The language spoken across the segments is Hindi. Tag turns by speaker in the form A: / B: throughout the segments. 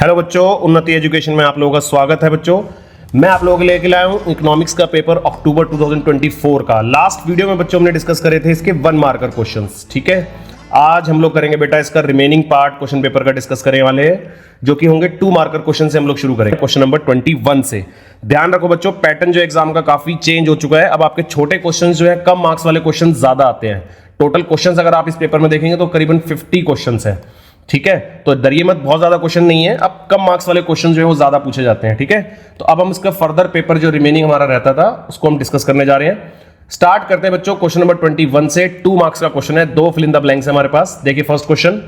A: हेलो बच्चों, उन्नति एजुकेशन में आप लोगों का स्वागत है। बच्चों, मैं आप लोगों के लिए लेके लाया हूं इकोनॉमिक्स का पेपर अक्टूबर 2024 का। लास्ट वीडियो में बच्चों हमने डिस्कस करे थे इसके 1 मार्कर क्वेश्चंस। ठीक है, आज हम लोग करेंगे बेटा इसका रिमेनिंग पार्ट क्वेश्चन पेपर का डिस्कस करने वाले हैं, जो कि होंगे 2 मार्कर क्वेश्चन से हम लोग शुरू करेंगे क्वेश्चन नंबर 21 से। ध्यान रखो बच्चों, पैटर्न जो एग्जाम का काफी चेंज हो चुका है। अब आपके छोटे क्वेश्चन जो है, कम मार्क्स वाले क्वेश्चन ज्यादा आते हैं। टोटल क्वेश्चन अगर आप इस पेपर में देखेंगे तो करीबन 50 क्वेश्चन है। ठीक है, तो डरिए मत, बहुत ज्यादा क्वेश्चन नहीं है। अब कम मार्क्स वाले क्वेश्चन जो है वो ज्यादा पूछे जाते हैं। ठीक है, तो अब हम इसका फर्दर पेपर जो रिमेनिंग हमारा रहता था उसको हम डिस्कस करने जा रहे हैं। स्टार्ट करते हैं बच्चों क्वेश्चन नंबर 21 से। 2 मार्क्स का क्वेश्चन है, 2 फिल इन द ब्लैंक्स है हमारे पास। देखिए first question,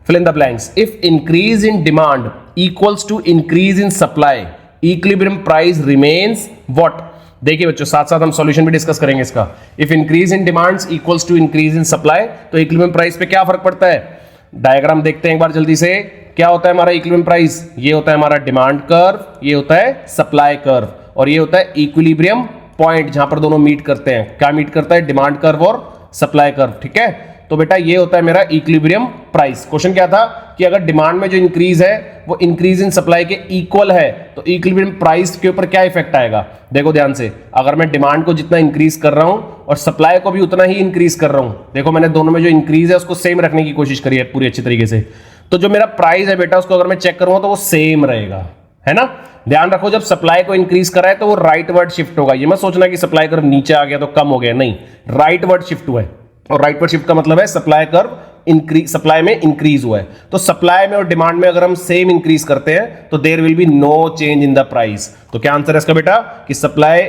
A: fill in the blanks. If increase in demand equals to increase in supply, equilibrium price remains what. देखिए बच्चों, साथ साथ हम सॉल्यूशन भी डिस्कस करेंगे इसका। If increase in demands equals to increase in supply, तो इक्विलिब्रियम प्राइस पे क्या फर्क पड़ता है। डायग्राम देखते हैं एक बार जल्दी से। क्या होता है हमारा इक्विलिब्रियम प्राइस? ये होता है हमारा डिमांड कर्व, ये होता है सप्लाई कर्व, और ये होता है इक्विलिब्रियम पॉइंट जहां पर दोनों मीट करते हैं। क्या मीट करता है? डिमांड कर्व और सप्लाई कर्व। ठीक है, तो बेटा ये होता है मेरा इक्विलिब्रियम प्राइस। क्वेश्चन क्या था कि अगर डिमांड में जो इंक्रीज है वो इंक्रीज इन सप्लाई के इक्वल है, तो इक्विलिब्रियम प्राइस के ऊपर क्या इफेक्ट आएगा। देखो ध्यान से, अगर मैं डिमांड को जितना इंक्रीज कर रहा हूं और सप्लाई को भी उतना ही इंक्रीज कर रहा हूं, देखो मैंने दोनों में जो इंक्रीज है उसको सेम रखने की कोशिश करी है पूरी अच्छी तरीके से, तो जो मेरा प्राइस है बेटा उसको अगर मैं चेक करूंगा तो वो सेम रहेगा, है ना। ध्यान रखो, जब सप्लाई को इंक्रीज करा है तो वो राइट वर्ड शिफ्ट होगा। ये मत सोचना कि सप्लाई कर्व नीचे आ गया तो कम हो गया, नहीं, राइट वर्ड शिफ्ट हुआ है। और राइट वर्ड शिफ्ट का मतलब है सप्लाई कर्व इंक्रीज, सप्लाई में इंक्रीज हुआ है। तो सप्लाई में और डिमांड में अगर हम सेम इंक्रीज करते हैं तो there will be no change in the price. तो क्या आंसर है इसका बेटा कि सप्लाई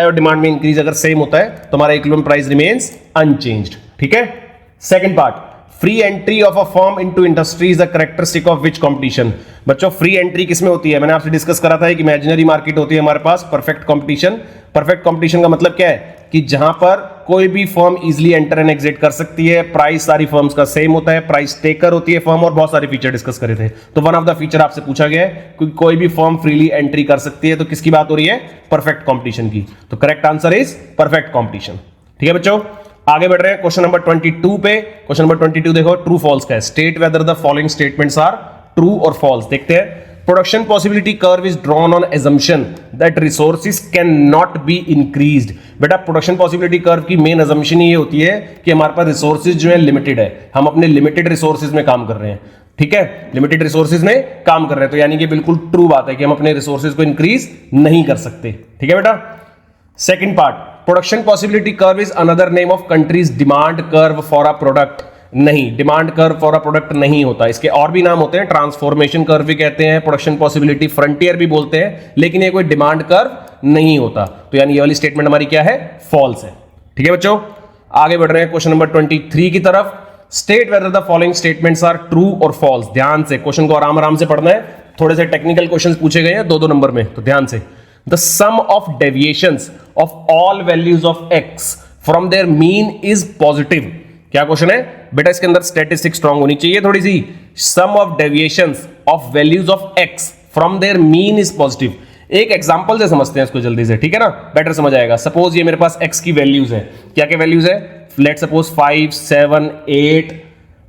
A: और डिमांड में इंक्रीज अगर सेम होता है तो हमारा इक्विलिब्रियम प्राइस रिमेन्स अनचेंज्ड। ठीक है, second part, free entry of a firm into industry is the characteristic of which competition. बच्चों, फ्री एंट्री किसमें होती है? मैंने आपसे डिस्कस करा था कि इमेजिनरी मार्केट होती है हमारे पास, परफेक्ट कंपटीशन। परफेक्ट कंपटीशन का मतलब क्या है कि जहां पर कोई भी firm easily enter and exit कर सकती है, प्राइस सारी फर्म्स का सेम होता है, प्राइस टेकर होती है फर्म, और बहुत सारे फीचर डिस्कस करे थे। तो वन ऑफ द फीचर आपसे पूछा गया है कि कोई भी फर्म फ्रीली एंट्री कर सकती है, तो किसकी बात हो रही है? परफेक्ट कंपटीशन की। तो correct answer is perfect competition. ठीक है बच्चों, आगे बढ़ रहे हैं क्वेश्चन नंबर 22 पे। क्वेश्चन नंबर 22 देखो, ट्रू फॉल्स का है। State whether the following statements are true और फॉल्स। देखते हैं। Production possibility curve is drawn on assumption that resources can not be increased. बेटा, प्रोडक्शन पॉसिबिलिटी कर्व की मेन एजम्पशन ये होती है कि हमारे पास रिसोर्सेज जो है लिमिटेड है, हम अपने लिमिटेड रिसोर्सेज में काम कर रहे हैं। ठीक है, लिमिटेड रिसोर्सेज में काम कर रहे हैं, तो यानी कि बिल्कुल ट्रू बात है कि हम अपने रिसोर्सेज को इंक्रीज नहीं कर सकते। ठीक है बेटा। Second part, production possibility curve is another name of country's demand curve for a product. नहीं, demand curve for a product नहीं होता, इसके और भी नाम होते हैं। ट्रांसफॉर्मेशन कर्व भी कहते हैं, प्रोडक्शन पॉसिबिलिटी फ्रंटियर भी बोलते हैं, लेकिन ये कोई डिमांड कर्व नहीं होता। तो यानी ये वाली स्टेटमेंट हमारी क्या है? फॉल्स है। ठीक है बच्चों, आगे बढ़ रहे हैं क्वेश्चन नंबर 23 की तरफ। State whether the following statements are true और फॉल्स। ध्यान से क्वेश्चन को आराम आराम से पढ़ना है, थोड़े से टेक्निकल क्वेश्चन पूछे गए हैं 2-2 नंबर में, तो ध्यान से। The sum of deviations of all values of x from their mean is positive। क्या क्वेश्चन है बेटा? इसके अंदर स्टैटिस्टिक्स स्ट्रांग होनी चाहिए थोड़ी सी। sum of deviations of values of x from their mean is positive। एक एग्जांपल से समझते हैं इसको जल्दी से, ठीक है ना, बेटर समझ आएगा। सपोज ये मेरे पास x की वैल्यूज है, क्या क्या वैल्यूज है? लेट सपोज 5, 7, 8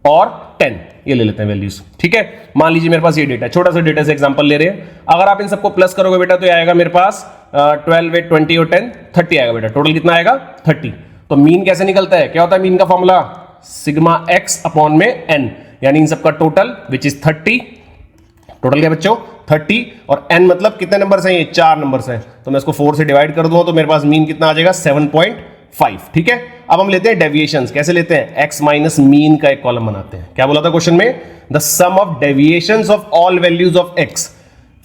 A: और 10, ये ले लेते हैं वैल्यूज। ठीक है, मान लीजिए मेरे पास ये डेटा है, छोटा सा डेटा से एग्जांपल ले रहे हैं। अगर आप इन सबको प्लस करोगे बेटा तो ये आएगा मेरे पास 12, 8, 20 और 10, 30 आएगा बेटा। टोटल कितना आएगा? 30। तो मीन कैसे निकलता है? क्या होता है मीन का फॉर्मूला? सिग्मा x अपॉन में n, यानी इन सबका टोटल विच इज 30। टोटल क्या बच्चों? 30, और n मतलब कितने नंबर हैं? ये 4 नंबर हैं, तो मैं इसको 4 से डिवाइड कर दूंगा तो मेरे पास मीन कितना आ जाएगा? 7.5। ठीक है, अब हम लेते हैं डेविएशंस। कैसे लेते हैं? x माइनस मीन का एक कॉलम बनाते हैं। क्या बोला था क्वेश्चन में? The sum of deviations of all values of x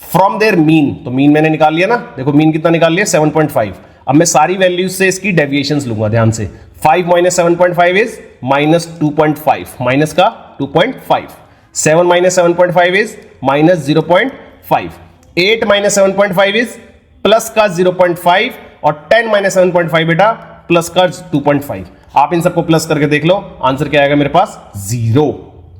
A: from their mean. तो मीन मैंने निकाल लिया ना, देखो मीन कितना निकाल लिया? 7.5। अब मैं सारी वैल्यूज से इसकी डेविएशंस लूंगा। ध्यान से, 5 माइनस 7.5 इज माइनस 2.5, माइनस का 2.5। 7 minus 7.5 is minus 0.5। 8 minus 7.5 is plus का 0.5, और 10 माइनस 7.5 बेटा प्लस का 2.5। आप इन सबको प्लस करके देख लो, आंसर क्या आएगा मेरे पास? 0।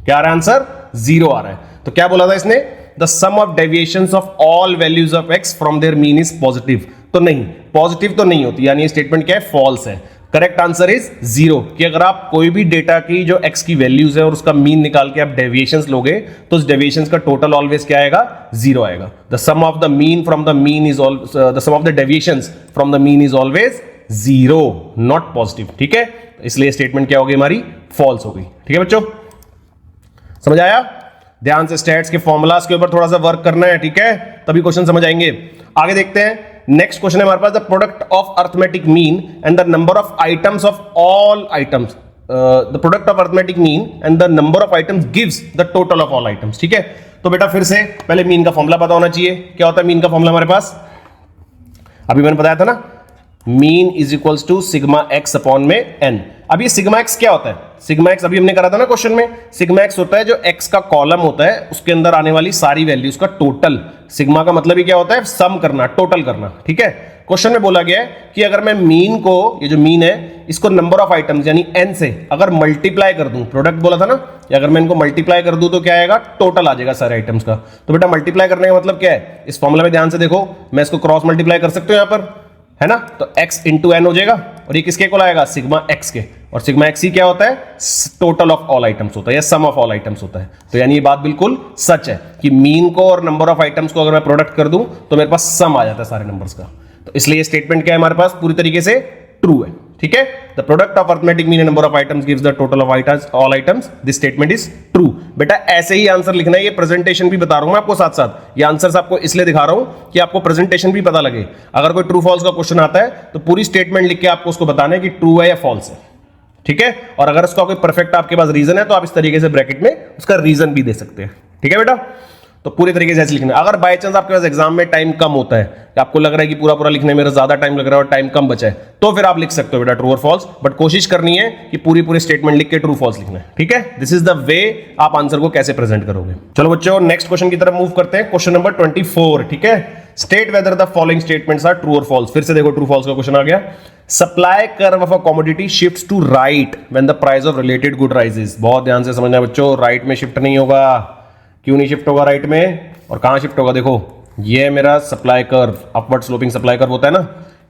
A: क्या आ रहा है आंसर? 0 आ रहा है। तो क्या बोला था इसने? The sum of deviations of all values of x from their mean is positive. तो नहीं, पॉजिटिव तो नहीं होती, यानी ये स्टेटमेंट क्या है? फॉल्स है। करेक्ट आंसर इज 0 कि अगर आप कोई भी डेटा की जो x की वैल्यूज है और उसका मीन निकाल के आप डेविएशंस लोगे तो उस डेविएशंस का टोटल ऑलवेज क्या आएगा, 0 आएगा. The sum of the mean from the mean is the sum of the deviations from the mean is always 0, not positive. ठीक है, इसलिए स्टेटमेंट क्या होगी हमारी, फॉल्स होगी. ठीक है बच्चों, समझ आया? ध्यान से स्टैट्स के फॉर्मूलाज के ऊपर थोड़ा सा वर्क करना है. ठीक है, तभी क्वेश्चन समझ आएंगे. आगे देखते हैं. नेक्स्ट क्वेश्चन है हमारे पास, the product of arithmetic mean and the number of items of all items. The product of arithmetic mean and the number of items gives the total of all items. ठीक है, तो बेटा फिर से पहले मीन का फॉर्मूला पता होना चाहिए. क्या होता है मीन का फॉर्मूला हमारे पास? अभी मैंने बताया था ना, mean is equals to sigma x upon में एन. अब ये सिग्मा एक्स क्या होता है? सिग्मा एक्स अभी हमने करा था ना क्वेश्चन में. सिग्मा एक्स होता है जो एक्स का कॉलम होता है उसके अंदर आने वाली सारी वैल्यूज का टोटल. सिग्मा का मतलब ही क्या होता है, सम करना, टोटल करना. ठीक है, क्वेश्चन में बोला गया है कि अगर मैं मीन को, ये जो मीन है इसको नंबर ऑफ आइटम्स यानी एन से अगर मल्टीप्लाई कर दूं, प्रोडक्ट बोला था ना, कि अगर मैं इनको मल्टीप्लाई कर दूं तो क्या आएगा, टोटल आ जाएगा सारे आइटम्स का. तो बेटा मल्टीप्लाई करने का मतलब क्या है, इस फॉर्मूला में ध्यान से देखो, मैं इसको क्रॉस मल्टीप्लाई कर सकते हो यहां पर, है ना. तो x इंटू एन हो जाएगा और ये किसके को आएगा, सिग्मा x के. और सिग्मा x ही क्या होता है, टोटल ऑफ ऑल आइटम्स होता है या सम ऑफ ऑल आइटम्स होता है. तो यानी ये बात बिल्कुल सच है कि मीन को और नंबर ऑफ आइटम्स को अगर मैं प्रोडक्ट कर दूं तो मेरे पास सम आ जाता है सारे नंबर्स का. तो इसलिए ये स्टेटमेंट क्या है हमारे पास, पूरी तरीके से ट्रू है. ठीक है, the product of arithmetic mean and number of items gives the total of items all items. This statement is true. बेटा ऐसे ही आंसर लिखना है, ये प्रेजेंटेशन भी बता रहा हूं मैं आपको साथ साथ. ये आंसर्स आपको इसलिए दिखा रहा हूं कि आपको प्रेजेंटेशन भी पता लगे. अगर कोई ट्रू फॉल्स का क्वेश्चन आता है तो पूरी स्टेटमेंट लिख के आपको उसको बताना है कि ट्रू है या फॉल्स है. ठीक है, और अगर उसका कोई परफेक्ट आपके पास रीजन है तो आप इस तरीके से ब्रैकेट में उसका रीजन भी दे सकते हैं. ठीक है बेटा, तो पूरी तरीके से ऐसे लिखना. अगर बाय चांस आपके पास एग्जाम में टाइम कम होता है, आपको लग रहा है कि पूरा पूरा लिखने में मेरा ज्यादा टाइम लग रहा है और टाइम कम बचा है, तो फिर आप लिख सकते हो बेटा ट्रू और फॉल्स. बट कोशिश करनी है कि पूरी पूरी स्टेटमेंट लिख के ट्रू फॉल्स लिखना है. ठीक है, दिस इज द वे आप आंसर को कैसे प्रेजेंट करोगे. चलो बच्चों नेक्स्ट क्वेश्चन की तरफ मूव करते हैं. Question number 24. ठीक है, state whether the following statements are true और फॉल्स. फिर से देखो ट्रू फॉल्स का क्वेश्चन आ गया. Supply curve of a commodity shifts to right when the price of related good rises. बहुत ध्यान से समझना बच्चों, राइट में शिफ्ट नहीं होगा. क्यों नहीं शिफ्ट होगा राइट में, और कहां शिफ्ट होगा? देखो ये मेरा supply curve, upward sloping supply curve होता है ना.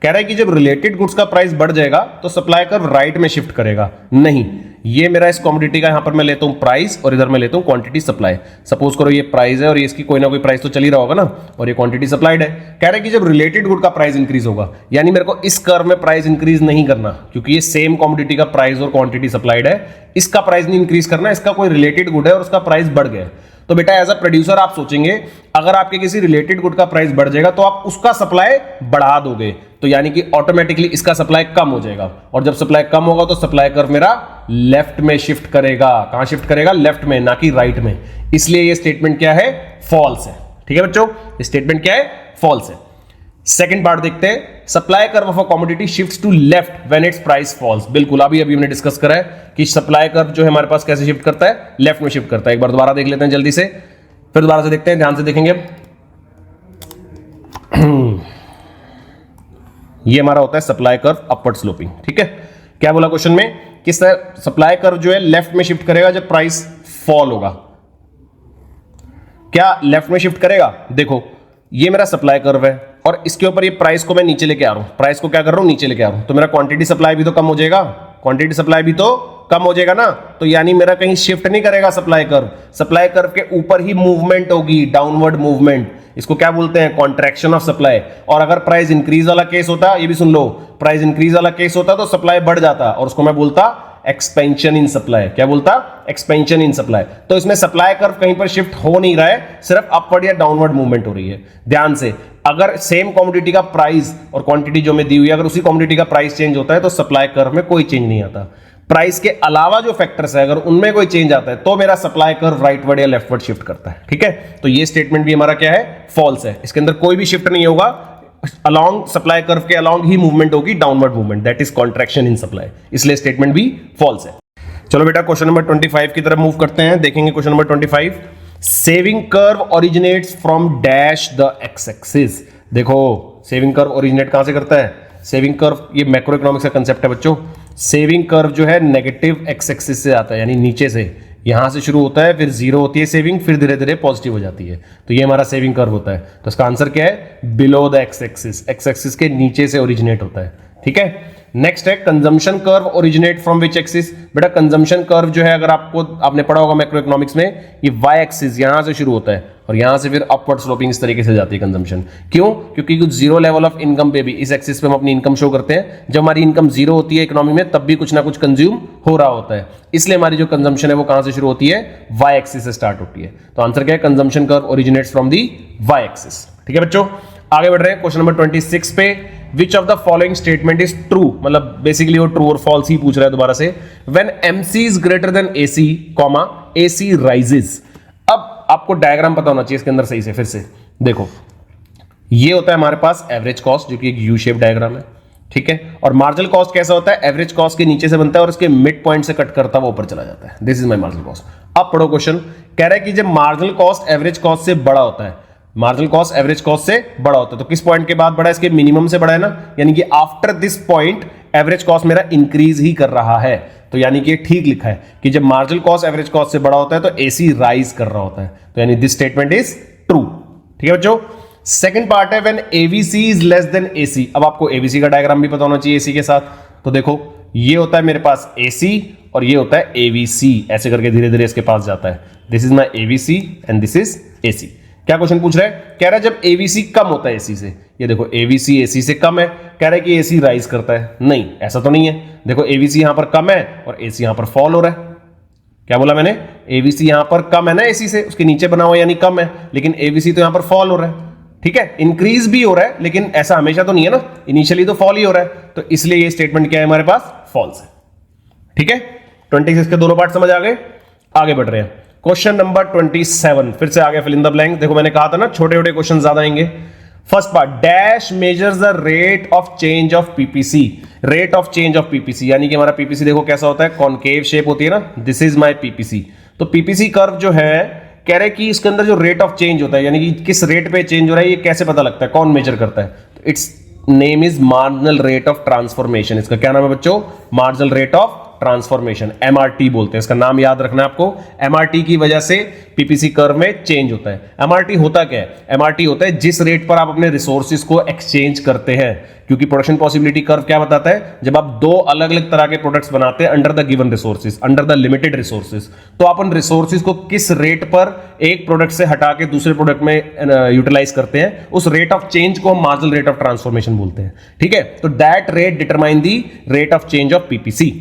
A: कह रहा है कि जब रिलेटेड गुड्स का प्राइस बढ़ जाएगा तो सप्लाई कर्व राइट में शिफ्ट करेगा. नहीं, ये मेरा इस कमोडिटी का यहां पर मैं लेता हूं प्राइस और इधर मैं लेता हूं क्वांटिटी सप्लाई. सपोज करो ये प्राइस है और ये इसकी कोई ना कोई प्राइस तो चल ही रहा होगा ना, और ये क्वांटिटी सप्लाइड है. कह रहा है कि जब रिलेटेड गुड का प्राइस इंक्रीज होगा, यानी मेरे को इस कर्व में प्राइस इंक्रीज नहीं करना क्योंकि ये सेम कमोडिटी का प्राइस और क्वांटिटी सप्लाइड है. इसका प्राइस नहीं इंक्रीज करना, इसका कोई रिलेटेड गुड है और उसका प्राइस बढ़ गया. तो बेटा एज अ प्रोड्यूसर आप सोचेंगे अगर आपके किसी रिलेटेड गुड का प्राइस बढ़ जाएगा तो आप उसका सप्लाई बढ़ा दोगे, तो यानी कि ऑटोमेटिकली इसका सप्लाई कम हो जाएगा. और जब सप्लाई कम होगा तो सप्लाई कर्व मेरा लेफ्ट में शिफ्ट करेगा. कहां शिफ्ट करेगा? लेफ्ट में, ना कि राइट में. इसलिए ये स्टेटमेंट क्या है? फॉल्स है. ठीक है बच्चों, ये स्टेटमेंट क्या है? फॉल्स है. सेकंड पार्ट देखते हैं. Supply curve of a commodity shifts to left when its price falls. बिल्कुल अभी हमने डिस्कस करा है कि सप्लाई कर्व जो है हमारे पास कैसे शिफ्ट करता है? लेफ्ट में शिफ्ट करता है. एक बार दोबारा देख लेते हैं जल्दी से, फिर दोबारा से देखते हैं, ध्यान से देखेंगे. ये हमारा होता है सप्लाई कर्व अपवर्ड स्लोपिंग. ठीक है, क्या बोला क्वेश्चन में कि सप्लाई कर्व जो है लेफ्ट में शिफ्ट करेगा जब प्राइस फॉल होगा. क्या लेफ्ट में शिफ्ट करेगा? देखो ये मेरा सप्लाई कर्व है और इसके ऊपर ये प्राइस को मैं नीचे लेके आ रहा हूं. प्राइस को क्या कर रहा हूं? नीचे लेके आ रहा हूं. तो मेरा क्वांटिटी सप्लाई भी तो कम हो जाएगा. क्वांटिटी सप्लाई भी तो कम हो जाएगा ना. तो यानी मेरा कहीं शिफ्ट नहीं करेगा सप्लाई कर्व. सप्लाई कर्व के ऊपर ही मूवमेंट होगी, डाउनवर्ड मूवमेंट. इसको क्या बोलते हैं? Contraction of supply. और अगर प्राइस इंक्रीज वाला केस होता, ये भी सुन लो, प्राइस इंक्रीज वाला केस होता तो सप्लाई बढ़ जाता और उसको मैं बोलता एक्सपेंशन इन सप्लाई. क्या बोलता? Expansion in supply. तो इसमें सप्लाई कर्व कहीं पर शिफ्ट हो नहीं रहा है, सिर्फ अपवर्ड या डाउनवर्ड मूवमेंट हो रही है. ध्यान से, अगर सेम कमोडिटी का प्राइस और क्वांटिटी जो मैं दी हुई है, अगर उसी कमोडिटी का प्राइस चेंज होता है तो सप्लाई कर्व में कोई चेंज नहीं आता. प्राइस के अलावा जो फैक्टर्स है अगर उनमें कोई चेंज आता है तो मेरा सप्लाई कर्व राइटवर्ड या लेफ्टवर्ड शिफ्ट करता है. ठीक है, तो ये स्टेटमेंट भी हमारा क्या है? फॉल्स है. इसके अंदर कोई भी शिफ्ट नहीं होगा, अलोंग सप्लाई कर्व के अलोंग ही मूवमेंट होगी, downward movement, that is contraction in supply. इसलिए स्टेटमेंट भी फॉल्स है. चलो बेटा क्वेश्चन नंबर 25 की तरफ मूव करते हैं. देखेंगे question number 25. Saving curve originates from dash the x axis. देखो सेविंग कर्व ओरिजिनेट कहां से करता है? सेविंग कर्व, ये मैक्रो इकोनॉमिक्स का कंसेप्ट है बच्चों. सेविंग कर्व जो है नेगेटिव एक्स एक्सिस से आता है, यानी नीचे से, यहां से शुरू होता है, फिर जीरो होती है सेविंग, फिर धीरे धीरे पॉजिटिव हो जाती है. तो ये हमारा सेविंग कर्व होता है. तो इसका आंसर क्या है? Below the x axis. X axis के नीचे से ओरिजिनेट होता है. ठीक है, नेक्स्ट है consumption curve originate from which axis. बेटा कंजम्पशन कर्व जो है, अगर आपने पढ़ा होगा मैक्रो इकोनॉमिक्स में, ये वाई एक्सिस यहां से शुरू होता है और यहां से फिर अपवर्ड स्लोपिंग इस तरीके से जाती है कंजम्पशन। क्यों? क्योंकि कुछ जीरो लेवल ऑफ इनकम पे भी इस एक्सिस पे हम अपनी इनकम शो करते हैं। जब हमारी इनकम जीरो होती है इकोनॉमी में, तब भी कुछ ना कुछ कंज्यूम हो रहा होता है, इसलिए हमारी जो कंजम्पशन है वो कहां से शुरू होती है? वाई एक्सिस से स्टार्ट होती है। तो आंसर क्या है? Consumption curve originates from the Y axis. ठीक है बच्चों, आगे बढ़ रहे हैं क्वेश्चन नंबर 26 पे। Which of the following statement is true, मतलब बेसिकली वो ट्रू और फॉल्स ही पूछ रहा है दोबारा से। When MC is greater than AC, comma AC rises. अब आपको डायग्राम पता होना चाहिए इसके अंदर सही से। फिर से देखो, ये होता है हमारे पास एवरेज कॉस्ट, जो कि एक यू शेप डायग्राम है, ठीक है। और मार्जिनल कॉस्ट कैसा होता है? एवरेज कॉस्ट के नीचे से बनता है और इसके मिड पॉइंट से कट करता है, वो ऊपर चला जाता है। This is my marginal cost. अब पढ़ो क्वेश्चन, कह रहा है कि जब मार्जिनल कॉस्ट एवरेज कॉस्ट से बड़ा होता है, मार्जिनल कॉस्ट एवरेज कॉस्ट से बड़ा होता है, तो किस पॉइंट के बाद बड़ा है? इसके मिनिमम से बड़ा है ना, यानी कि after this point average cost मेरा इंक्रीज ही कर रहा है। तो यानी कि ठीक लिखा है कि जब मार्जिनल कॉस्ट एवरेज कॉस्ट से बड़ा होता है तो AC राइज कर रहा होता है। तो यानी दिस स्टेटमेंट इज ट्रू। ठीक है बच्चों, सेकंड पार्ट है when ABC is less than AC। अब आपको ABC का डायग्राम भी पता होना चाहिए AC के साथ। तो देखो, ये होता है मेरे पास AC और ये होता है ABC, ऐसे करके धीरे धीरे इसके पास जाता है। This is my ABC and this is AC। क्या क्वेश्चन पूछ रहा है? कह रहा है जब ABC कम होता है AC से। ये देखो, ABC AC से कम है, कह रहा है कि AC राइज करता है। नहीं, ऐसा तो नहीं है। देखो, ABC यहां पर कम है और AC यहां पर फॉल हो रहा है। क्या बोला मैंने? ABC यहां पर कम है ना AC से, उसके नीचे बना हुआ यानी कम है, लेकिन ABC तो यहां पर फॉल हो रहा है। ठीक है, इंक्रीज भी हो रहा है, लेकिन ऐसा हमेशा तो नहीं है ना, इनिशियली तो फॉल ही हो रहा है। तो इसलिए ये स्टेटमेंट क्या है हमारे पास? फॉल्स है। ठीक है, 26 के दोनों पार्ट समझ आ गए। आगे बढ़ रहे हैं, क्वेश्चन नंबर 27। फिर से आ गया फिल इन द ब्लैंक। देखो, मैंने कहा था ना छोटे छोटे क्वेश्चन ज्यादा आएंगे। First part, dash measures the rate of change of PPC। Rate of change of PPC यानी कि हमारा PPC देखो कैसा होता है, कॉनकेव शेप होती है ना। This is my PPC। तो PPC कर्व जो है, कह रहे कि इसके अंदर जो रेट ऑफ चेंज होता है, यानी कि किस रेट पे चेंज हो रहा है, ये कैसे पता लगता है, कौन मेजर करता है? तो it's name is marginal rate of transformation. इसका क्या नाम है बच्चों? Marginal rate of transformation, MRT बोलते हैं। इसका नाम याद रखना है आपको। MRT की वजह से PPC कर्व में चेंज होता है। MRT होता क्या है? MRT होता है जिस रेट पर आप अपने रिसोर्सेज को एक्सचेंज करते हैं, क्योंकि प्रोडक्शन पॉसिबिलिटी कर्व क्या बताता है? जब आप दो अलग अलग तरह के प्रोडक्ट्स बनाते हैं under the given resources, under the limited resources, तो आप उन रिसोर्सेज को किस रेट पर एक प्रोडक्ट से हटा के दूसरे प्रोडक्ट में यूटिलाइज करते हैं, उस रेट ऑफ चेंज को हम मार्जिनल रेट ऑफ ट्रांसफॉर्मेशन बोलते हैं। ठीक है, तो that rate determine the rate of change of PPC।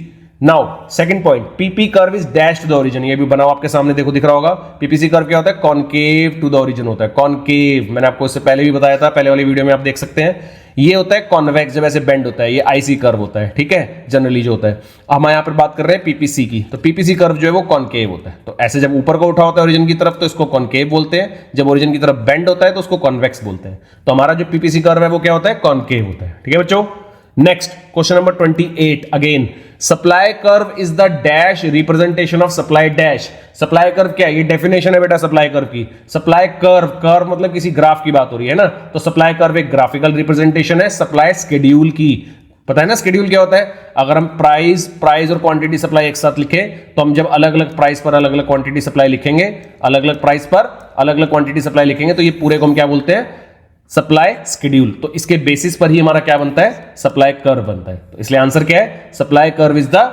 A: Now second point, PP curve is dash to the origin. ये भी बनाओ आपके सामने, देखो दिख रहा होगा। PPC कर्व क्या होता है? कॉनकेव टू द ओरिजिन होता है। कॉनकेव मैंने आपको इससे पहले भी बताया था, पहले वाली वीडियो में आप देख सकते हैं। ये होता है कॉन्वेक्स, जब ऐसे बेंड होता है, ये IC कर्व होता है। ठीक है, जनरली जो होता है। हम यहाँ पर बात कर रहे हैं PPC की, तो PPC कर्व जो है वो कॉनकेव होता है। तो ऐसे जब ऊपर को उठा होता है ओरिजिन की तरफ तो इसको कॉनकेव बोलते हैं, जब ओरिजिन की तरफ बेंड होता है तो उसको कॉन्वेक्स बोलते हैं। तो हमारा जो PPC कर्व है वो क्या होता है? कॉनकेव होता है। ठीक है बच्चों, next question number 28 again, supply curve is the dash representation of supply dash. Supply curve क्या है? ये डेफिनेशन है बेटा सप्लाई कर्व की। सप्लाई कर्व, कर्व मतलब किसी ग्राफ की बात हो रही है ना, तो सप्लाई कर्व एक ग्राफिकल रिप्रेजेंटेशन है सप्लाई शेड्यूल की। पता है ना शेड्यूल क्या होता है? अगर हम प्राइस और क्वांटिटी सप्लाई एक साथ लिखें, तो हम जब अलग अलग प्राइस पर अलग अलग क्वांटिटी सप्लाई लिखेंगे, अलग अलग प्राइस पर अलग अलग क्वांटिटी सप्लाई लिखेंगे, तो ये पूरे को हम क्या बोलते हैं? Supply schedule. तो इसके बेसिस पर ही हमारा क्या बनता है? सप्लाई कर्व बनता है। तो इसलिए आंसर क्या है? Supply curve is the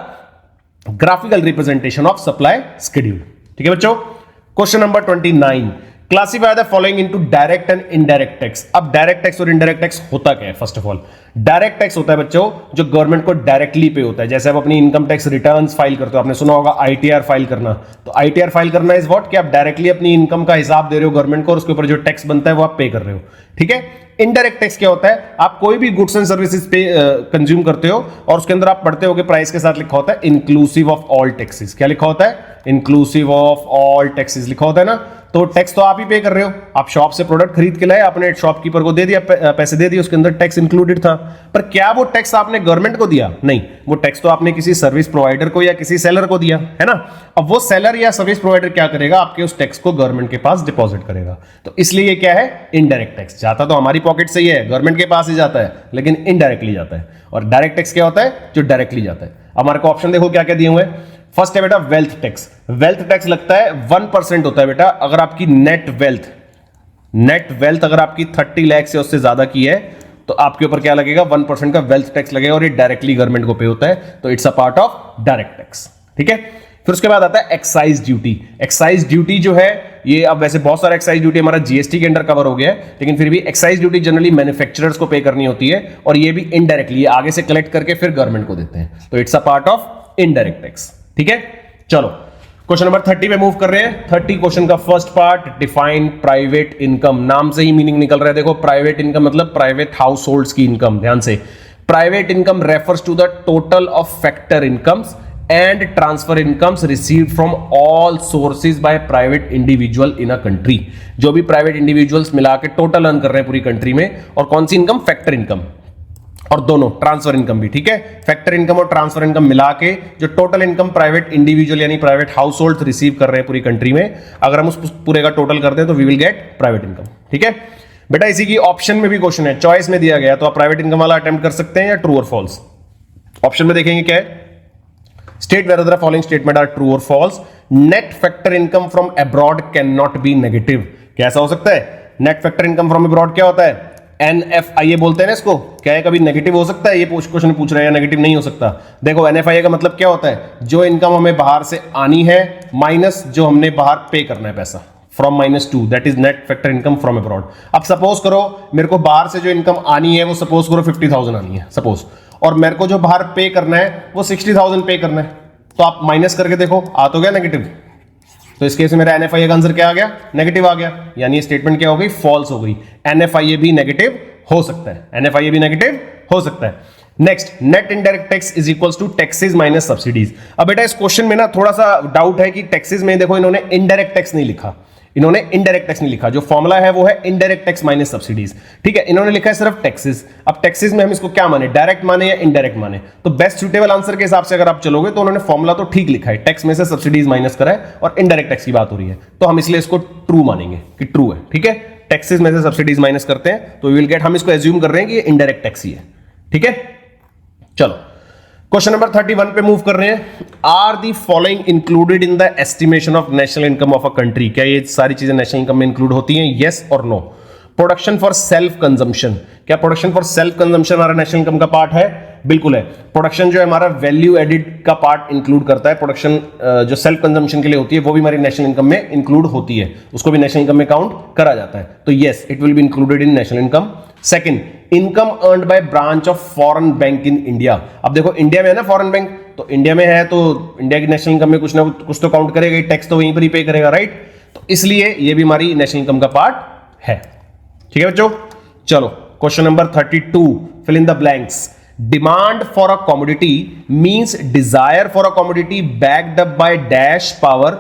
A: graphical representation of supply schedule. ठीक है बच्चों, question number 29, classify the following into direct and indirect tax. अब डायरेक्ट टैक्स और इनडायरेक्ट टैक्स होता क्या है? First of all, direct tax होता है बच्चों जो गवर्नमेंट को डायरेक्टली पे होता है। जैसे आप अपनी इनकम टैक्स रिटर्न्स फाइल करते हो, आपने सुना होगा ITR फाइल करना। तो ITR फाइल करना इज व्हाट, कि आप डायरेक्टली अपनी इनकम का हिसाब दे रहे हो गवर्नमेंट को और उसके ऊपर जो टैक्स बनता है वो आप पे कर रहे हो। ठीक है, इनडायरेक्ट टैक्स क्या होता है? आप कोई भी गुड्स एंड सर्विसेज पे कंज्यूम करते हो और उसके अंदर आप पढ़ते हो कि प्राइस के साथ लिखा होता है इंक्लूसिव ऑफ ऑल टैक्सेस। क्या लिखा होता है? इंक्लूसिव ऑफ ऑल टैक्सेस लिखा होता है ना। तो टैक्स तो आप ही पे कर रहे हो। आप शॉप से प्रोडक्ट खरीद के लाए, आपने शॉपकीपर को दे दिया, पैसे दे दिए, उसके अंदर टैक्स इंक्लूडेड था। पर क्या वो टैक्स आपने गवर्नमेंट को दिया? नहीं, वो टैक्स तो आपने किसी सर्विस प्रोवाइडर को या किसी सेलर को दिया है ना। अब वो सेलर या सर्विस प्रोवाइडर क्या करेगा? आपके उस टैक्स को गवर्नमेंट के पास डिपॉजिट करेगा। तो इसलिए ये क्या है? Indirect tax. जाता तो हमारी पॉकेट से ही है, गवर्नमेंट के पास ही जाता है, लेकिन इनडायरेक्टली जाता है। और डायरेक्ट टैक्स क्या होता है? जो डायरेक्टली जाता है। हमारे को ऑप्शन देखो क्या क्या दिए हुए हैं। फर्स्ट है बेटा वेल्थ टैक्स। वेल्थ टैक्स लगता है 1% होता है बेटा अगर आपकी नेट वेल्थ अगर आपकी 30 लाख से उससे ज्यादा की है तो आपके ऊपर क्या लगेगा, 1% का वेल्थ टैक्स लगेगा और ये डायरेक्टली गवर्नमेंट को पे होता है, तो it's a part of direct tax. ठीक है, फिर उसके बाद आता है एक्साइज ड्यूटी। एक्साइज ड्यूटी जो है ये, अब वैसे बहुत सारा एक्साइज ड्यूटी हमारा जीएसटी के अंडर कवर हो गया है, लेकिन फिर भी एक्साइज ड्यूटी जनरली मैन्युफैक्चरर्स को पे करनी होती है और ये भी इनडायरेक्टली आगे से कलेक्ट करके फिर गवर्नमेंट को देते हैं, तो it's a part of indirect tax. ठीक है, चलो क्वेश्चन नंबर 30 पे मूव कर रहे हैं। 30 क्वेश्चन का first part, define private income. नाम से ही मीनिंग निकल रहा है, देखो प्राइवेट इनकम मतलब प्राइवेट हाउस होल्ड्स की इनकम। ध्यान से, private income refers to the total of factor incomes and transfer incomes received from all sources by private individual in a country। जो भी प्राइवेट इंडिविजुअल्स मिला के टोटल अर्न कर रहे हैं पूरी कंट्री में, और कौन सी इनकम, फैक्टर इनकम, और दोनों ट्रांसफर इनकम भी। ठीक है, फैक्टर इनकम और ट्रांसफर इनकम मिला के जो टोटल इनकम प्राइवेट इंडिविजुअल यानी प्राइवेट हाउस होल्ड रिसीव कर रहे हैं पूरी कंट्री में, अगर हम उस पूरे का टोटल करते हैं तो we will get private income. ठीक है बेटा, इसी की ऑप्शन में भी क्वेश्चन है, चॉइस में दिया गया, तो आप प्राइवेट इनकम वाला अटेम्प्ट कर सकते हैं या ट्रू और फॉल्स। ऑप्शन में देखेंगे क्या है, state whether the following statement are true और false. Net factor income from abroad can not be negative. कैसा हो सकता है, net factor income from abroad क्या होता है, एनएफआईए बोलते हैं ना इसको, क्या है कभी नेगेटिव हो सकता है, ये क्वेश्चन पूछ रहे हैं, नेगेटिव नहीं हो सकता। देखो एनएफआईए का मतलब क्या होता है, जो इनकम हमें बाहर से आनी है माइनस जो हमने बाहर पे करना है पैसा, from -2, that is net factor income from abroad. अब सपोज करो मेरे को बाहर से जो इनकम आनी है वो सपोज करो 50,000 आनी है सपोज, और मेरे को जो बाहर पे करना है वो 60,000 पे करना है, तो आप माइनस करके देखो, आ तो गया नेगेटिव। तो इस केस में मेरा एनएफआईए का आंसर क्या आ गया, नेगेटिव आ गया, यानी ये स्टेटमेंट क्या हो गई, फॉल्स हो गई। एनएफआईए भी नेगेटिव हो सकता है, एनएफआईए भी नेगेटिव हो सकता है। Next, net indirect tax is equals to taxes minus subsidies. अब बेटा इस क्वेश्चन में ना थोड़ा सा डाउट है कि टैक्सेस में देखो इन्होंने इनडायरेक्ट टैक्स नहीं लिखा, इन्होंने इनडायरेक्ट टैक्स नहीं लिखा, जो फॉर्मूला है वो है इनडायरेक्ट टैक्स माइनस सब्सिडीज। ठीक है, इन्होंने लिखा है सिर्फ टैक्सेस। अब टैक्सेस में हम इसको क्या माने, डायरेक्ट माने या इनडायरेक्ट माने, तो बेस्ट सुटेबल आंसर के हिसाब से अगर आप चलोगे तो उन्होंने फॉर्मूला तो ठीक लिखा है, टैक्स में से सब्सिडीज माइनस करा है और इनडायरेक्ट टैक्स की बात हो रही है, तो हम इसलिए इसको ट्रू मानेंगे कि ट्रू है। ठीक है, टैक्सेस में से सब्सिडीज माइनस करते हैं तो वी विल गेट, हम इसको एज्यूम कर रहे हैं कि ये इनडायरेक्ट टैक्स ही है। ठीक है, चलो क्वेश्चन नंबर 31 पे मूव कर रहे हैं। Are the following included in the estimation of national income of a country. क्या ये सारी चीजें नेशनल इनकम में इंक्लूड होती हैं, येस और no. Production for self consumption, क्या प्रोडक्शन फॉर सेल्फ कंजम्पशन हमारा नेशनल इनकम का पार्ट है, बिल्कुल है। प्रोडक्शन जो है हमारा वैल्यू एडिड का पार्ट इंक्लूड करता है, प्रोडक्शन जो सेल्फ कंजम्पशन के लिए होती है वो भी हमारी नेशनल इनकम में इंक्लूड होती है, उसको भी नेशनल इनकम में काउंट करा जाता है, तो yes it will be included in national income. Second, income earned by branch of foreign bank in India. अब देखो इंडिया में है ना फॉरेन बैंक, तो इंडिया में है तो इंडिया की नेशनल इनकम में कुछ ना कुछ तो काउंट करेगा, टैक्स तो वहीं पर ही पे करेगा, राइट, तो इसलिए ये भी हमारी नेशनल इनकम का पार्ट है। ठीक है बच्चों, चलो question number 32, fill in the blanks. Demand for a commodity means desire for a commodity backed up by dash power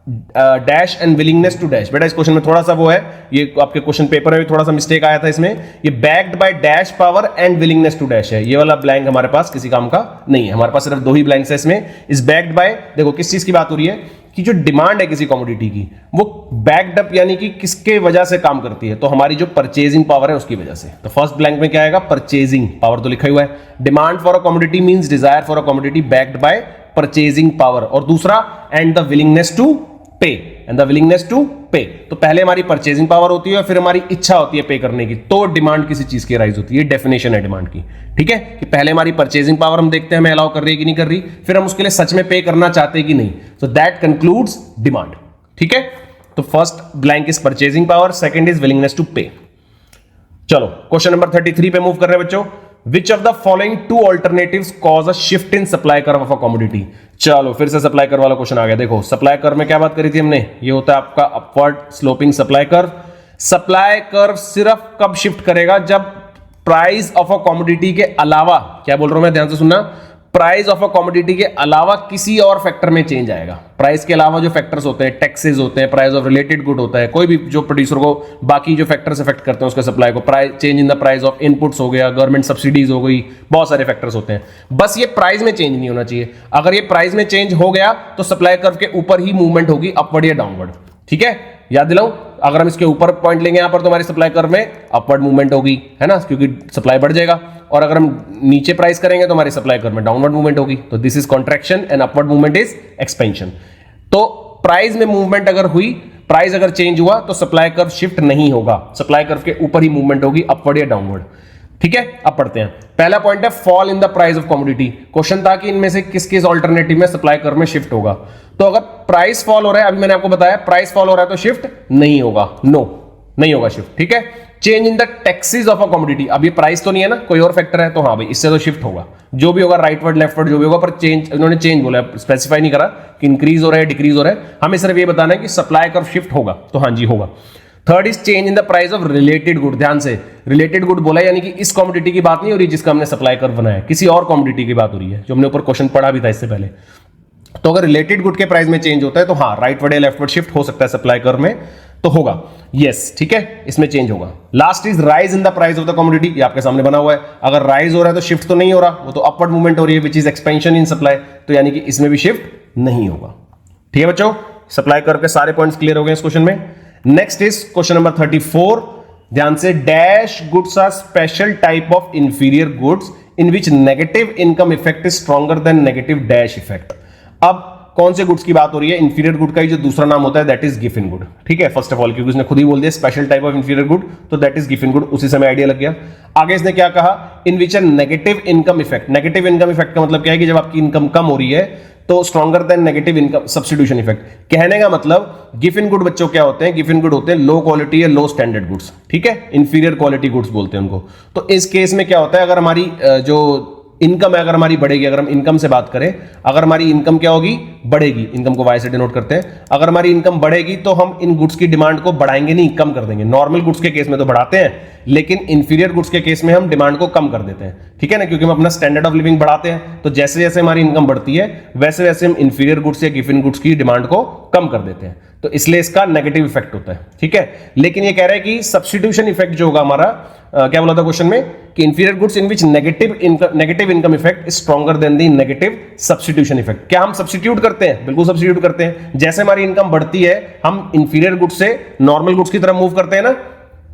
A: dash and willingness to dash. बेटा इस क्वेश्चन में थोड़ा सा वो है, ये आपके क्वेश्चन पेपर में भी थोड़ा सा मिस्टेक आया था इसमें, ये backed by dash power and willingness to dash है, ये वाला ब्लैंक हमारे पास किसी काम का नहीं है, हमारे पास सिर्फ 2 ही ब्लैंक्स है इसमें। इस बैक्ड बाय, देखो किस चीज की बात हो रही है कि जो डिमांड है किसी कमोडिटी की वो बैक्ड अप यानी कि किसके वजह से काम करती है, तो हमारी जो परचेजिंग पावर है उसकी वजह से। तो फर्स्ट ब्लैंक में क्या आएगा, परचेजिंग पावर तो लिखा हुआ है। Demand for a commodity means desire for a commodity backed by purchasing power, और दूसरा एंड द विलिंगनेस टू पे, एंड द विलिंगनेस टू पे। तो पहले हमारी परचेजिंग पावर होती है और फिर हमारी इच्छा होती है पे करने की, तो डिमांड किसी चीज की राइज होती है, डेफिनेशन है डिमांड की। ठीक है, कि पहले हमारी परचेजिंग पावर हम देखते हैं हमें अलाउ कर रही है कि नहीं कर रही, फिर हम उसके लिए सच में पे करना चाहते हैं कि नहीं, सो दैट कंक्लूड्स डिमांड। ठीक है, तो first blank is purchasing power, second is willingness to pay. चलो क्वेश्चन नंबर 33 पे मूव कर रहे हैं बच्चों। Which of the following two alternatives cause a shift in supply curve of a commodity? चलो फिर से सप्लाई कर्व वाला क्वेश्चन आ गया। देखो सप्लाई कर्व में क्या बात करी थी हमने, ये होता है आपका upward sloping supply curve. Supply curve सिर्फ कब शिफ्ट करेगा, जब प्राइस ऑफ अ कमोडिटी के अलावा, क्या बोल रहा हूं मैं ध्यान से सुनना, प्राइस ऑफ अ कमोडिटी के अलावा किसी और फैक्टर में चेंज आएगा। प्राइस के अलावा जो फैक्टर्स होते हैं, टैक्सेस होते हैं, प्राइस ऑफ रिलेटेड गुड होता है, कोई भी जो प्रोड्यूसर को बाकी जो फैक्टर्स अफेक्ट करते हैं उसके सप्लाई को, price change in the price of inputs हो गया, गवर्नमेंट सब्सिडीज हो गई, बहुत सारे फैक्टर्स होते हैं। बस ये प्राइस में चेंज नहीं होना चाहिए, अगर ये प्राइस में चेंज हो गया तो सप्लाई कर्व के ऊपर ही मूवमेंट होगी, अपवर्ड या डाउनवर्ड। ठीक है, याद दिलाऊं, अगर हम इसके ऊपर पॉइंट लेंगे यहां पर तो हमारी सप्लाई कर्व में अपवर्ड मूवमेंट होगी, है ना, क्योंकि सप्लाई बढ़ जाएगा, और अगर हम नीचे प्राइस करेंगे तो हमारी सप्लाई कर्व में डाउनवर्ड मूवमेंट होगी। तो this is contraction and upward movement is expansion. तो प्राइस में मूवमेंट अगर हुई, प्राइस अगर चेंज हुआ तो सप्लाई कर्व शिफ्ट नहीं होगा, सप्लाई कर्व के ऊपर ही मूवमेंट होगी, अपवर्ड या डाउनवर्ड। ठीक है, अब पढ़ते हैं। पहला पॉइंट है fall in the price of commodity. Question था कि इनमें से किस किस ऑल्टरनेटिव में सप्लाई कर्व में शिफ्ट होगा। तो अगर प्राइस फॉल हो रहा है, अभी मैंने आपको बताया प्राइस फॉल हो रहा है तो शिफ्ट नहीं होगा, नो नहीं होगा शिफ्ट। ठीक है, change in the taxes of a commodity, अब ये प्राइस तो नहीं है ना, कोई और फैक्टर है, तो हाँ भाई इससे तो शिफ्ट होगा, जो भी होगा राइटवर्ड लेफ्टवर्ड जो भी होगा, पर चेंज इन्होंने चेंज बोला है, स्पेसिफाई नहीं करा कि इंक्रीज हो रहा है डिक्रीज हो रहा है, हमें सिर्फ ये बताना है कि सप्लाई कर्व शिफ्ट होगा, तो हाँ जी होगा। Third is change in the price of related good, ध्यान से रिलेटेड गुड बोला, यानी कि इस कमोडिटी की बात नहीं हो रही जिसका हमने सप्लाई कर्व बनाया, किसी और कमोडिटी की बात हो रही है, जो हमने ऊपर क्वेश्चन पढ़ा भी था इससे पहले। तो अगर रिलेटेड गुड के प्राइस में चेंज होता है तो हाँ राइटवर्ड या लेफ्टवर्ड शिफ्ट हो सकता है सप्लाई कर्व में, तो होगा यस। ठीक है, इसमें चेंज होगा। Last is rise in the price of the commodity, ये आपके सामने बना हुआ है, अगर राइज हो रहा है तो शिफ्ट तो नहीं हो रहा, वो तो अपवर्ड मूवमेंट हो रही है which is expansion in supply, तो यानी कि इसमें भी शिफ्ट नहीं होगा। ठीक है बच्चों, सप्लाई कर्व के सारे पॉइंट्स क्लियर हो गए इस क्वेश्चन में। नेक्स्ट इज क्वेश्चन नंबर 34, ध्यान से, dash goods are special type of inferior goods in which negative income effect is stronger than negative dash effect. अब कौन से गुड्स की बात हो रही है? इंफीरियर गुड का ही जो दूसरा नाम होता है दैट इज गिफिन गुड। ठीक है, फर्स्ट ऑफ ऑल क्योंकि उसने खुद ही बोल दिया special type of inferior good, तो दैट इज गिफिन गुड, उसी समय आइडिया लग गया। आगे इसने क्या कहा? In which negative income effect. Negative income effect का मतलब क्या है कि जब आपकी इनकम कम हो रही है तो stronger than negative income substitution effect. कहने का मतलब गिफिन गुड बच्चों क्या होते हैं? गिफिन गुड होते हैं लो क्वालिटी या लो स्टैंडर्ड गुड्स। ठीक है, इंफीरियर क्वालिटी गुड्स बोलते हैं उनको। तो इस केस में क्या होता है, अगर हमारी जो इनकम है अगर हमारी बढ़ेगी, अगर हम इनकम से बात करें, अगर हमारी इनकम क्या होगी? बढ़ेगी। इनकम को वाई से डिनोट करते हैं। अगर हमारी इनकम बढ़ेगी तो हम इन गुड्स की डिमांड को बढ़ाएंगे नहीं, कम कर देंगे। नॉर्मल गुड्स के केस में तो बढ़ाते हैं, लेकिन इंफीरियर गुड्स के केस में हम डिमांड को कम कर देते हैं। ठीक है ना, क्योंकि हम अपना स्टैंडर्ड ऑफ लिविंग बढ़ाते हैं। तो जैसे जैसे हमारी इनकम बढ़ती है वैसे वैसे हम इंफीरियर गुड्स या गिफिन गुड्स की डिमांड को कम कर देते हैं, तो इसलिए इसका नेगेटिव इफेक्ट होता है। ठीक है, लेकिन ये कह रहा है कि सब्स्टिट्यूशन इफेक्ट जो होगा हमारा, क्या बोला था क्वेश्चन में कि inferior goods in which negative income effect is stronger then the negative substitution effect. क्या हम सब्स्टिट्यूट करते हैं? बिल्कुल सब्स्टिट्यूट करते हैं। जैसे हमारी इनकम बढ़ती है हम इंफीरियर गुड्स से नॉर्मल गुड्स की तरफ मूव करते हैं ना,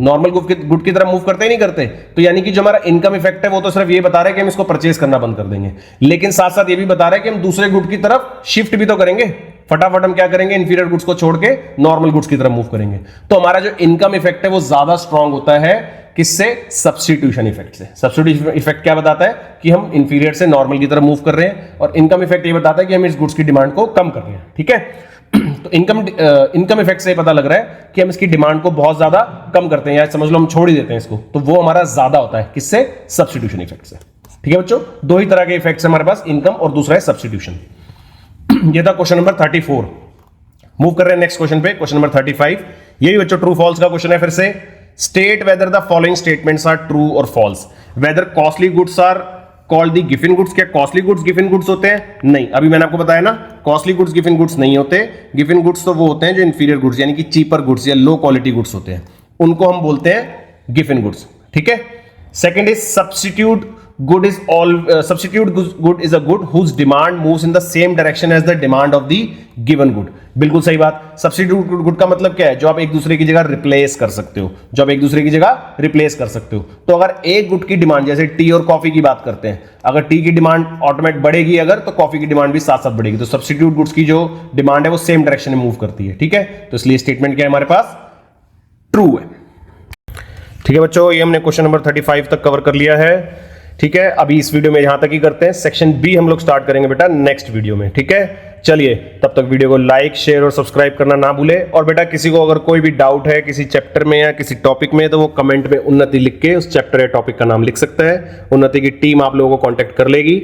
A: नॉर्मल गुड की तरफ मूव करते ही नहीं करते। तो यानी कि जो हमारा इनकम इफेक्ट है वो तो सिर्फ ये बता रहा है कि हम इसको परचेज करना बंद कर देंगे, लेकिन साथ साथ ये भी बता रहा है कि हम दूसरे गुड की तरफ शिफ्ट भी तो करेंगे। फटाफट हम क्या करेंगे? इंफीरियर गुड्स को छोड़ के नॉर्मल गुड्स की तरफ मूव करेंगे। तो हमारा जो इनकम इफेक्ट है वो ज्यादा स्ट्रांग होता है किससे? सब्स्टिट्यूशन इफेक्ट से। सब्स्टिट्यूशन इफेक्ट क्या बताता है कि हम इंफीरियर से नॉर्मल की तरफ मूव कर रहे हैं, और इनकम इफेक्ट ये बताता है कि हम इस गुड्स की डिमांड को कम कर रहे हैं। ठीक है, तो इनकम इफेक्ट से पता लग रहा है कि हम इसकी डिमांड को बहुत ज्यादा कम करते हैं, या समझ लो हम छोड़ ही देते हैं इसको, तो वो हमारा ज्यादा होता है किससे? सब्स्टिट्यूशन इफेक्ट से। ठीक है बच्चों, दो ही तरह के इफेक्ट्स हमारे पास, इनकम और दूसरा है सब्स्टिट्यूशन। ये था क्वेश्चन नंबर 34। मूव कर रहे हैं नेक्स्ट क्वेश्चन पे, क्वेश्चन नंबर 35। यही बच्चों ट्रू फॉल्स का क्वेश्चन है फिर से। State whether the following statements are true और false. Whether costly goods are called the Giffen goods. क्या कॉस्टली गुड्स गिफिन गुड्स होते हैं? नहीं, अभी मैंने आपको बताया ना, कॉस्टली गुड्स गिफिन गुड्स नहीं होते। गिफिन गुड्स तो वो होते हैं जो इंफीरियर गुड्स यानी कि चीपर गुड्स या लो क्वालिटी गुड्स होते हैं, उनको हम बोलते हैं गिफिन गुड्स। ठीक है, second is substitute good is substitute good is a good whose demand moves in the same direction as the demand of the given good. बिल्कुल सही बात। सब्स्टिट्यूट गुड का मतलब क्या है? जो आप एक दूसरे की जगह रिप्लेस कर सकते हो, जो आप एक दूसरे की जगह रिप्लेस कर सकते हो। तो अगर एक गुड की डिमांड, जैसे टी और कॉफी की बात करते हैं, अगर टी की डिमांड ऑटोमेटिक बढ़ेगी अगर, तो कॉफी की डिमांड भी साथ साथ बढ़ेगी। तो सब्स्टिट्यूट गुड्स की जो डिमांड है वो सेम डायरेक्शन में मूव करती है। ठीक है, तो इसलिए स्टेटमेंट क्या है हमारे पास? ट्रू है। ठीक है बच्चों, ये हमने क्वेश्चन नंबर 35 तक कवर कर लिया है। ठीक है, अभी इस वीडियो में यहां तक ही करते हैं। सेक्शन बी हम लोग स्टार्ट करेंगे बेटा नेक्स्ट वीडियो में। ठीक है, चलिए तब तक वीडियो को लाइक शेयर और सब्सक्राइब करना ना भूले। और बेटा किसी को अगर कोई भी डाउट है किसी चैप्टर में या किसी टॉपिक में, तो वो कमेंट में उन्नति लिख के उस चैप्टर या टॉपिक का नाम लिख सकता है। उन्नति की टीम आप लोगों को कांटेक्ट कर लेगी।